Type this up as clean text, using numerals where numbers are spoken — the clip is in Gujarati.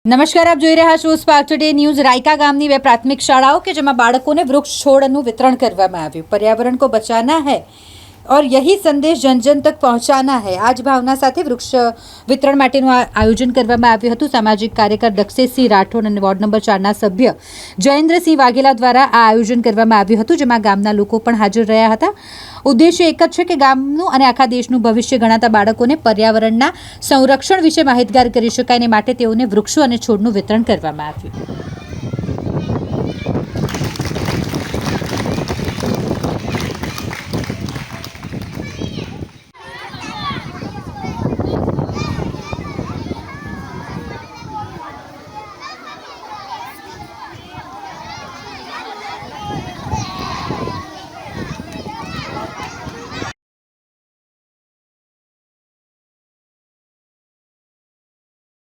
નમસ્કાર, આપ જોઈ રહ્યા છો સ્પાર્ક ટુડે ન્યૂઝ। રાયકા ગામની બે પ્રાથમિક શાળાઓ કે જેમાં બાળકોને વૃક્ષ છોડનું વિતરણ કરવામાં આવ્યું। पर्यावरण को बचाना है और यही संदेश जन जन तक पहुंचाना है। आज भावना સાથે વૃક્ષ વિતરણ માટેનું આયોજન કરવામાં આવ્યું હતું। સામાજિક કાર્યકર દક્ષેશસિંહ રાઠોડ અને વોર્ડ નંબર 4ના સભ્ય જયેન્દ્રસિંહ વાઘેલા દ્વારા આ આયોજન કરવામાં આવ્યું હતું, જેમાં ગામના લોકો પણ હાજર રહ્યા હતા। ઉદ્દેશ્ય એક જ છે કે ગામનું અને આખા દેશનું ભવિષ્ય ગણાતા બાળકોને પર્યાવરણના સંરક્ષણ વિશે માહિતગાર કરી શકાય, અને માટે તેઓને વૃક્ષો અને છોડનું વિતરણ કરવામાં આવ્યું।